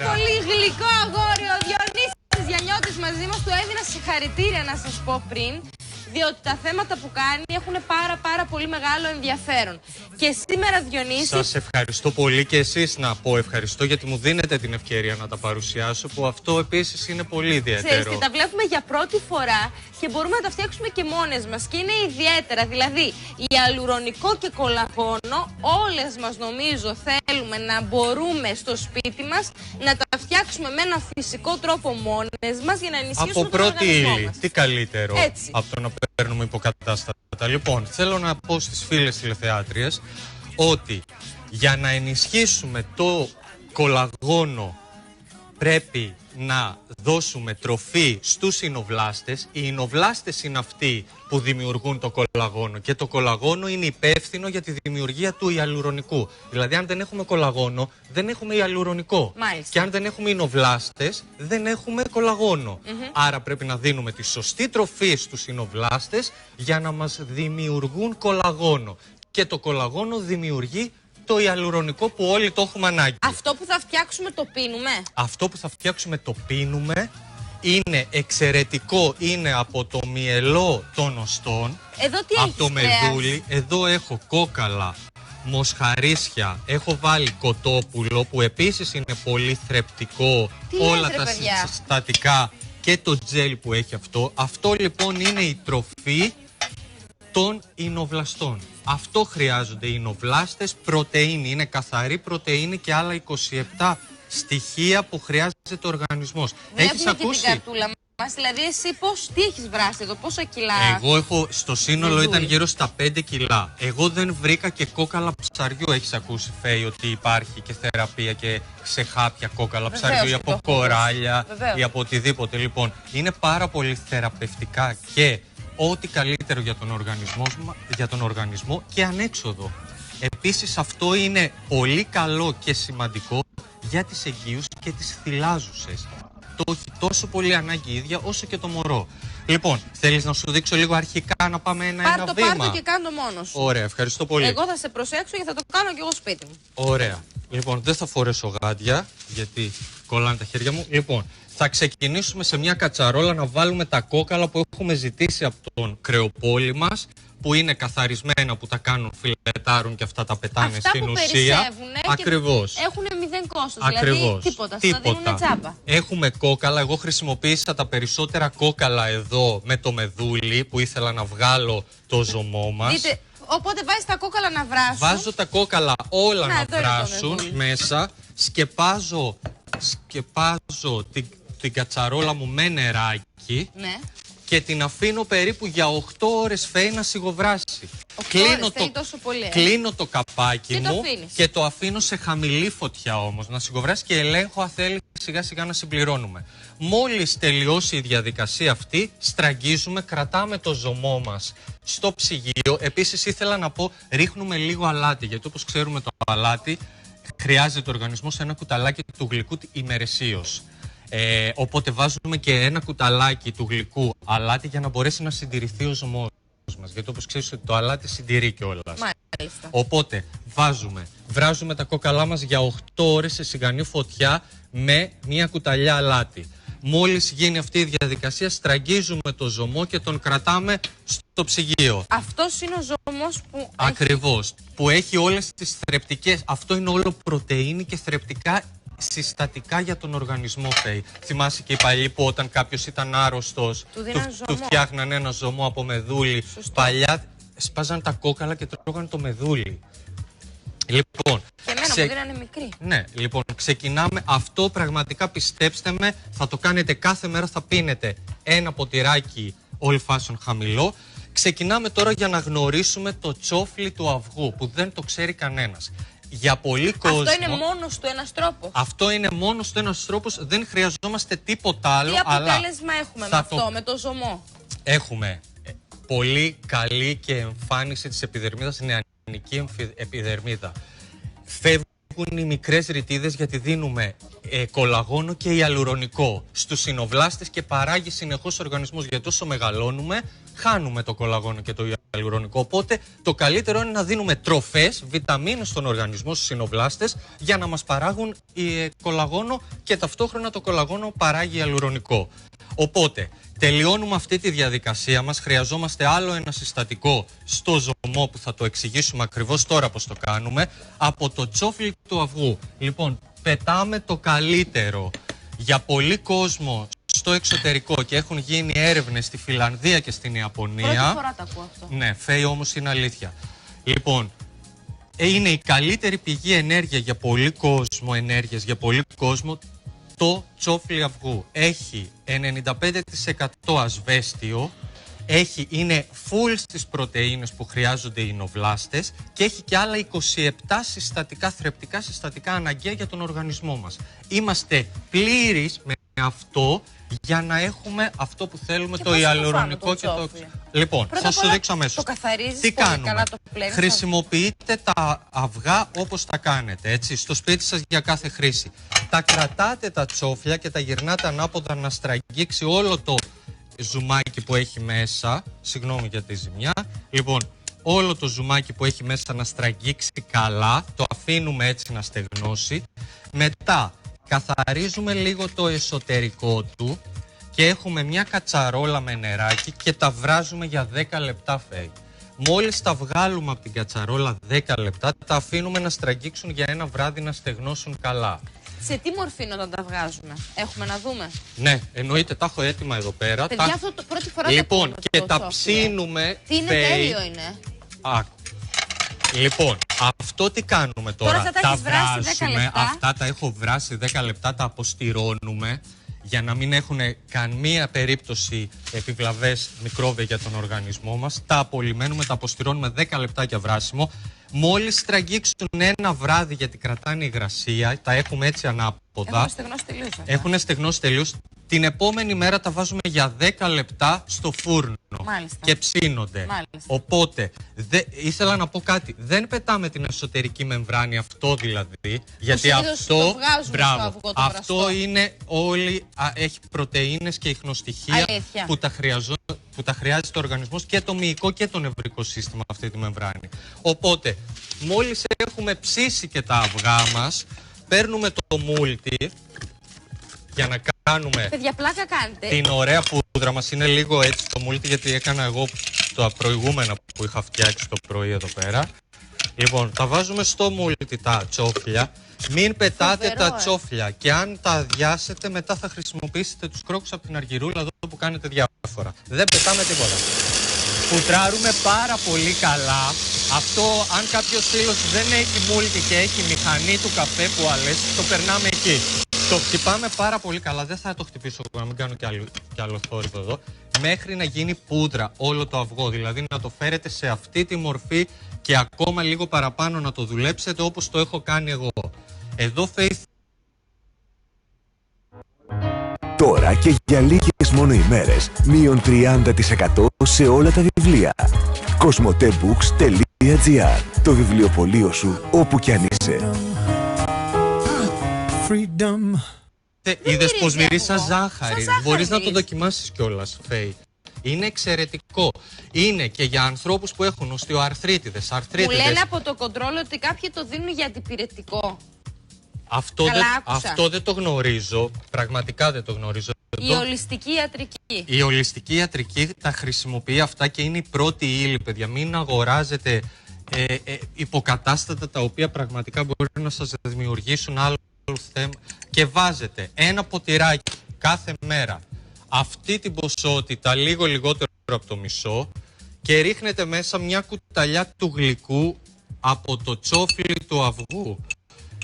πολύ γλυκό αγόρι, ο Διονύσης Γιαννιώτης μαζί μας. Του έδινα συγχαρητήρια να σας πω πριν, διότι τα θέματα που κάνει έχουν πάρα πολύ μεγάλο ενδιαφέρον. Και σήμερα, Διονύση... Σας ευχαριστώ πολύ και εσείς να πω ευχαριστώ, γιατί μου δίνετε την ευκαιρία να τα παρουσιάσω, που αυτό επίσης είναι πολύ ιδιαίτερο. Ξέρεις, και τα βλέπουμε για πρώτη φορά και μπορούμε να τα φτιάξουμε και μόνες μας. Και είναι ιδιαίτερα, δηλαδή, ιαλουρονικό και κολαγόνο, όλες μας νομίζω θέλουμε να μπορούμε στο σπίτι μας να τα φτιάξουμε με ένα φυσικό τρόπο μόνες μας για να ενισχύσουμε από τον οργανισμό ύλη. μας. Τι καλύτερο Έτσι. από το να παίρνουμε υποκατάστατα. Λοιπόν, θέλω να πω στις φίλες τηλεθεάτριες ότι για να ενισχύσουμε το κολαγόνο πρέπει να δώσουμε τροφή στους εινοβλάστες. Οι εινοβλάστες είναι αυτοί που δημιουργούν το κολαγόνο και το κολαγόνο είναι υπεύθυνο για τη δημιουργία του ιαλουρονικού. Δηλαδή, αν δεν έχουμε κολαγόνο, δεν έχουμε ιαλουρονικό. Μάλιστα. Και αν δεν έχουμε εινοβλάστες, δεν έχουμε κολαγόνο. Άρα πρέπει να δίνουμε τη σωστή τροφή στους εινοβλάστες για να μας δημιουργούν κολαγόνο. Και το κολαγόνο δημιουργεί το ιαλουρονικό που όλοι το έχουμε ανάγκη. Αυτό που θα φτιάξουμε το πίνουμε. Αυτό που θα φτιάξουμε το πίνουμε, είναι εξαιρετικό, είναι από το μυελό των οστών, Εδώ τι από έχεις, το μεδούλι. Εδώ έχω κόκαλα, μοσχαρίσια, έχω βάλει κοτόπουλο που επίσης είναι πολύ θρεπτικό, Τι όλα λες, ρε, τα παιδιά? συστατικά και το τζέλ που έχει αυτό. Αυτό λοιπόν είναι η τροφή των εινοβλαστών. Αυτό χρειάζονται οι εινοβλάστες, πρωτεΐνη, είναι καθαρή πρωτεΐνη και άλλα 27 στοιχεία που χρειάζεται ο οργανισμός. Έχεις Βλέπουμε ακούσει? και την καρτούλα μας, δηλαδή εσύ τι έχεις βράσει εδώ, πόσα κιλά? Εγώ έχω, στο σύνολο ήταν γύρω στα 5 κιλά. Εγώ δεν βρήκα και κόκαλα ψαριού. Έχεις ακούσει, Φέη, ότι υπάρχει και θεραπεία και σε χάπια κόκαλα ψαριού ή από κοράλια ή από οτιδήποτε. Λοιπόν, είναι πάρα πολύ θεραπευτικά και ό,τι καλύτερο για τον οργανισμό και ανέξοδο. Επίσης αυτό είναι πολύ καλό και σημαντικό για τις εγγύους και τις θυλάζουσες. Το έχει τόσο πολύ ανάγκη η ίδια όσο και το μωρό. Λοιπόν, θέλεις να σου δείξω λίγο αρχικά να πάμε ένα βήμα? Πάρ' το και κάνε το μόνος σου. Ωραία, ευχαριστώ πολύ. Εγώ θα σε προσέξω και θα το κάνω κι εγώ σπίτι μου. Ωραία. Λοιπόν, δεν θα φορέσω γάντια γιατί κολλάνε τα χέρια μου. Λοιπόν, θα ξεκινήσουμε σε μια κατσαρόλα να βάλουμε τα κόκαλα που έχουμε ζητήσει από τον κρεοπόλη μας, που είναι καθαρισμένα, που τα κάνουν, φιλετάρουν και αυτά τα πετάνε αυτά στην που ουσία. Ακριβώς. Έχουν 0 κόστος, Ακριβώς. δηλαδή τίποτα. Θα δίνουν τσάμπα. Έχουμε κόκαλα. Εγώ χρησιμοποίησα τα περισσότερα κόκαλα εδώ με το μεδούλι που ήθελα να βγάλω το ζωμό μας. Δείτε, οπότε βάζεις τα κόκαλα να βράσουν. Βάζω τα κόκαλα όλα να βράσουν μέσα. Σκεπάζω την κατσαρόλα μου με νεράκι. Ναι. Και την αφήνω περίπου για 8 ώρες, Φέη, να σιγοβράσει. Κλείνω το καπάκι μου και το αφήνω σε χαμηλή φωτιά όμως, να σιγοβράσει, και ελέγχω αν θέλει σιγά σιγά να συμπληρώνουμε. Μόλις τελειώσει η διαδικασία αυτή, στραγγίζουμε, κρατάμε το ζωμό μας στο ψυγείο. Επίσης ήθελα να πω, ρίχνουμε λίγο αλάτι, γιατί όπως ξέρουμε το αλάτι χρειάζεται ο οργανισμός ένα κουταλάκι του γλυκού ημερησίως. Οπότε βάζουμε και ένα κουταλάκι του γλυκού αλάτι για να μπορέσει να συντηρηθεί ο ζωμός μας. Γιατί όπως ξέρεις ότι το αλάτι συντηρεί κιόλας. Μάλιστα. Οπότε βράζουμε τα κόκαλά μας για 8 ώρες σε σιγανή φωτιά με μια κουταλιά αλάτι. Μόλις γίνει αυτή η διαδικασία, στραγγίζουμε το ζωμό και τον κρατάμε στο ψυγείο. Αυτός είναι ο ζωμός που Ακριβώς. Που έχει όλες τις θρεπτικές. Αυτό είναι όλο πρωτεΐνη και θρεπτικά συστατικά για τον οργανισμό, Φέη. Θυμάσαι και οι παλιοί που όταν κάποιος ήταν άρρωστος, του φτιάχναν ένα ζωμό από μεδούλι. Σωστό. Παλιά σπάζαν τα κόκαλα και τρώγαν το μεδούλι. Λοιπόν, και εμένα μου δίνανε μικρή. Ναι, λοιπόν, ξεκινάμε. Αυτό πραγματικά, πιστέψτε με, θα το κάνετε κάθε μέρα. Θα πίνετε ένα ποτηράκι old fashion χαμηλό. Ξεκινάμε τώρα για να γνωρίσουμε το τσόφλι του αυγού, που δεν το ξέρει κανένας. Για πολύ κόσμο. Αυτό είναι μόνος του ένας τρόπος. Αυτό είναι μόνος του ένας τρόπος. Δεν χρειαζόμαστε τίποτα άλλο. Τι αποτέλεσμα έχουμε με αυτό, με το ζωμό? Έχουμε πολύ καλή και εμφάνιση της επιδερμίδας, νεανική επιδερμίδα. Φεύγουν οι μικρές ρητίδες γιατί δίνουμε κολαγόνο και ιαλουρονικό στους εινοβλάστες και παράγει συνεχώς ο οργανισμός. Γιατί όσο μεγαλώνουμε, χάνουμε το κολαγόνο και το ιαλουρονικό. Οπότε το καλύτερο είναι να δίνουμε τροφές, βιταμίνες στον οργανισμό, στους συνοβλάστες, για να μας παράγουν κολαγόνο και ταυτόχρονα το κολαγόνο παράγει ιαλουρονικό. Οπότε τελειώνουμε αυτή τη διαδικασία μας, χρειαζόμαστε άλλο ένα συστατικό στο ζωμό που θα το εξηγήσουμε ακριβώς τώρα πώς το κάνουμε, από το τσόφλι του αυγού. Λοιπόν, πετάμε το καλύτερο για πολύ κόσμο στο εξωτερικό και έχουν γίνει έρευνες στη Φιλανδία και στην Ιαπωνία. Πρώτη φορά τα ακούω αυτό. Ναι, φέει όμως είναι αλήθεια. Λοιπόν, είναι η καλύτερη πηγή ενέργεια για πολύ κόσμο, το τσόφλι αυγού. Έχει 95% ασβέστιο, είναι full στις πρωτεΐνες που χρειάζονται οι νοβλάστες και έχει και άλλα 27 συστατικά, θρεπτικά συστατικά αναγκαία για τον οργανισμό μας. Είμαστε πλήρεις με αυτό για να έχουμε αυτό που θέλουμε, και το ιαλουρονικό και το... Λοιπόν, θα σου δείξω αμέσως. Το καθαρίζεις. Τι κάνουμε? Καλά, χρησιμοποιείτε τα αυγά όπως τα κάνετε, έτσι, στο σπίτι σας για κάθε χρήση. Τα κρατάτε τα τσόφλια και τα γυρνάτε ανάποδα να στραγγίξει όλο το ζουμάκι που έχει μέσα. Συγγνώμη για τη ζημιά. Λοιπόν, όλο το ζουμάκι που έχει μέσα να στραγγίξει καλά, το αφήνουμε έτσι να στεγνώσει. Μετά καθαρίζουμε λίγο το εσωτερικό του και έχουμε μια κατσαρόλα με νεράκι και τα βράζουμε για 10 λεπτά, φέει. Μόλις τα βγάλουμε από την κατσαρόλα 10 λεπτά, τα αφήνουμε να στραγγίξουν για ένα βράδυ να στεγνώσουν καλά. Σε τι μορφή είναι όταν τα βγάζουμε, έχουμε να δούμε? Ναι, εννοείται, τα έχω έτοιμα εδώ πέρα. Παιδιά, αυτό το πρώτη φορά λοιπόν, και τα ψήνουμε. Τι είναι, τέλειο είναι. Λοιπόν, αυτό τι κάνουμε τώρα? Τα βράζουμε, αυτά τα έχω βράσει 10 λεπτά, τα αποστηρώνουμε για να μην έχουν καμία περίπτωση επιβλαβές μικρόβια για τον οργανισμό μας. Τα απολυμμένουμε, τα αποστηρώνουμε 10 λεπτάκια βράσιμο. Μόλις στραγγίξουν ένα βράδυ, γιατί κρατάνε υγρασία, τα έχουμε έτσι ανάποδα. Έχουν στεγνώσει τελείως. Την επόμενη μέρα τα βάζουμε για 10 λεπτά στο φούρνο. Μάλιστα. Και ψήνονται. Μάλιστα. Οπότε, ήθελα να πω κάτι. Δεν πετάμε την εσωτερική μεμβράνη, αυτό δηλαδή. Γιατί αυτό, μπράβο, αυτό είναι έχει πρωτεΐνες και ιχνοστοιχεία που τα χρειάζεται ο οργανισμός και το μυϊκό και το νευρικό σύστημα αυτή τη μεμβράνη. Οπότε, μόλις έχουμε ψήσει και τα αυγά μας, παίρνουμε το μούλτι για να κάνουμε. Παιδιά, πλάκα κάνετε. Την ωραία πούδρα μας. Είναι λίγο έτσι το μούλτι, γιατί έκανα εγώ τα προηγούμενα που είχα φτιάξει το πρωί εδώ πέρα. Λοιπόν, τα βάζουμε στο μούλτι τα τσόφλια. Μην πετάτε τα τσόφλια. Και αν τα αδειάσετε, μετά θα χρησιμοποιήσετε τους κρόκους από την αργυρούλα εδώ που κάνετε διάφορα. Δεν πετάμε τίποτα. Φουτράρουμε πάρα πολύ καλά. Αυτό, αν κάποιος φίλος δεν έχει μούλτι και έχει μηχανή του καφέ που αλέσει, το περνάμε εκεί. Το χτυπάμε πάρα πολύ καλά. Δεν θα το χτυπήσω να μην κάνω κι άλλο θόρυβο εδώ. Μέχρι να γίνει πούδρα όλο το αυγό. Δηλαδή να το φέρετε σε αυτή τη μορφή και ακόμα λίγο παραπάνω να το δουλέψετε όπως το έχω κάνει εγώ. Εδώ Τώρα και για λίγες μόνο ημέρες, μείον 30% σε όλα τα βιβλία. Cosmotebooks.gr. Το βιβλιοπωλείο σου όπου κι αν είσαι. Είδες πως μυρίζα ζάχαρη. Μπορείς να το δοκιμάσεις κιόλας, Φέη. Είναι εξαιρετικό. Είναι και για ανθρώπους που έχουν οστεοαρθρίτιδες. Μου λένε από το κοντρόλ ότι κάποιοι το δίνουν για αντιπυρετικό. Αυτό δεν το γνωρίζω. Πραγματικά δεν το γνωρίζω. Η ολιστική ιατρική. Η ολιστική ιατρική τα χρησιμοποιεί αυτά και είναι η πρώτη ύλη, παιδιά. Μην αγοράζετε υποκατάστατα τα οποία πραγματικά μπορεί να σας δημιουργήσουν άλλο θέμα. Και βάζετε ένα ποτηράκι κάθε μέρα αυτή την ποσότητα, λίγο λιγότερο από το μισό, και ρίχνετε μέσα μια κουταλιά του γλυκού από το τσόφλι του αυγού.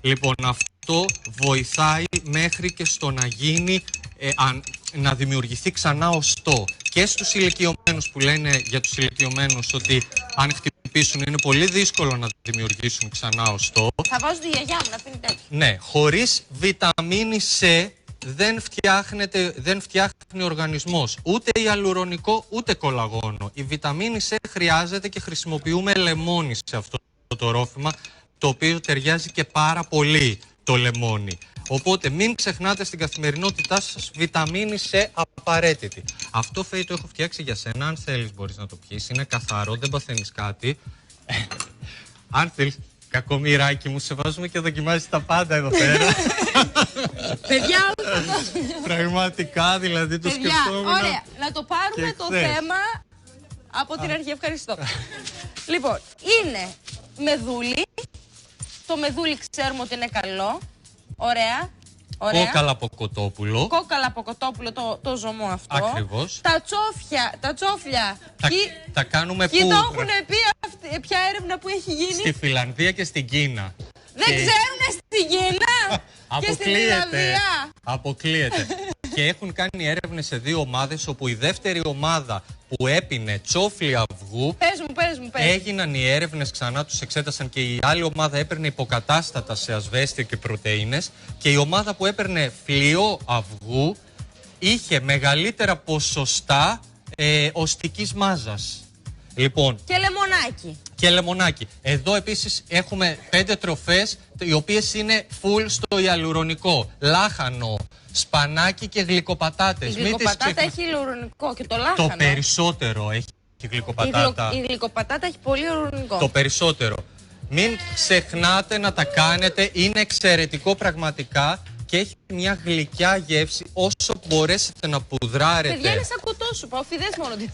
Λοιπόν, αυτό βοηθάει μέχρι και στο να γίνει, να δημιουργηθεί ξανά οστό. Και στους ηλικιωμένους, που λένε για τους ηλικιωμένους ότι αν χτυπήσουν είναι πολύ δύσκολο να δημιουργήσουν ξανά οστό. Θα βάζω τη γιαγιά μου να πίνει τέτοιο. Ναι, χωρίς βιταμίνη C δεν φτιάχνει ο οργανισμός ούτε ιαλουρονικό ούτε κολαγόνο. Η βιταμίνη C χρειάζεται και χρησιμοποιούμε λεμόνι σε αυτό το ρόφημα, το οποίο ταιριάζει και πάρα πολύ το λεμόνι. Οπότε μην ξεχνάτε στην καθημερινότητά σας βιταμίνη C απαραίτητη. Αυτό φέι το έχω φτιάξει για σένα. Αν θέλεις μπορείς να το πιείς. Είναι καθαρό, δεν παθαίνεις κάτι. Αν θέλεις, κακομοιράκι μου, σε βάζουμε και δοκιμάζεις τα πάντα εδώ πέρα. Παιδιά, Πραγματικά, δηλαδή το σκεφτόμουν. Ωραία, να το πάρουμε το θέμα από την αρχή. Ευχαριστώ. Λοιπόν, είναι μεδούλι. Το μεδούλι ξέρουμε ότι είναι καλό. Ωραία. Κόκαλα από κοτόπουλο. Κόκαλα από κοτόπουλο, το ζωμό αυτό. Ακριβώς. Τα τσόφλια. Τα κάνουμε πού? Ποιοι το έχουν πει, ποια έρευνα που έχει γίνει? Στη Φιλανδία και στην Κίνα. Δεν ξέρουνε στην Κίνα και στην Φιλανδία. Αποκλείεται. Και έχουν κάνει έρευνες σε 2 ομάδες, όπου η δεύτερη ομάδα που έπινε τσόφλι αυγού. Πες μου. Έγιναν οι έρευνες, ξανά τους εξέτασαν, και η άλλη ομάδα έπαιρνε υποκατάστατα σε ασβέστιο και πρωτεΐνες, και η ομάδα που έπαιρνε φλοιό αυγού είχε μεγαλύτερα ποσοστά οστικής μάζας. Λοιπόν, και λεμονάκι. Εδώ επίσης έχουμε 5 τροφές, οι οποίες είναι full στο ιαλουρονικό. Λάχανο, σπανάκι και γλυκοπατάτες. Η γλυκοπατάτα έχει ιαλουρονικό και το λάχανο. Το περισσότερο έχει γλυκοπατάτα. Η γλυκοπατάτα έχει πολύ ιαλουρονικό. Το περισσότερο. Μην ξεχνάτε να τα κάνετε, είναι εξαιρετικό πραγματικά και έχει μια γλυκιά γεύση όσο μπορέσετε να πουδράρετε. Παιδιά, είναι σαν κοτόσουπα, ο Φιδές μόνο τι.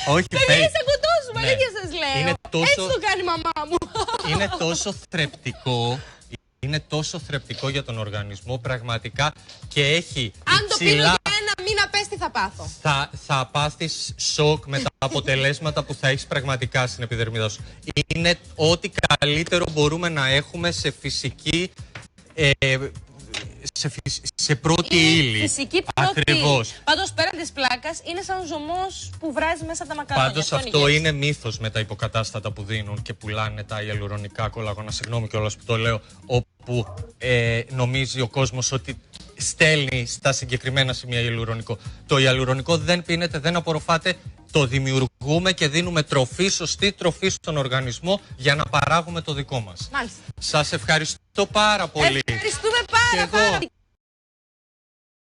Όχι, παιδιά, είναι σαν κοτόσουπα, αλήθεια σας λέω. Έτσι το κάνει η μαμά μου. Είναι τόσο θρεπτικό. Είναι τόσο θρεπτικό για τον οργανισμό πραγματικά και έχει Αν το πίνω για 1 μήνα, πες τι θα πάθω. Θα πάθεις σοκ με τα αποτελέσματα που θα έχεις πραγματικά στην επιδερμίδα σου. Είναι ό,τι καλύτερο μπορούμε να έχουμε σε φυσική, σε πρώτη ύλη. Φυσική πρώτη. Ακριβώς. Πάντως πέραν της πλάκας είναι σαν ζωμός που βράζει μέσα τα μακαρόνια. Πάντως αυτό είναι μύθος με τα υποκατάστατα που δίνουν και πουλάνε τα ιαλουρονικά κολαγόνα. Συγγνώμη κιόλας που το λέω. Όπου νομίζει ο κόσμος ότι στέλνει στα συγκεκριμένα σημεία ιαλουρονικό. Το ιαλουρονικό δεν πίνεται, δεν απορροφάται. Το δημιουργούμε και δίνουμε τροφή, σωστή τροφή στον οργανισμό για να παράγουμε το δικό μας. Μάλιστα. Σας ευχαριστώ πάρα πολύ. Ευχαριστούμε πάρα πολύ.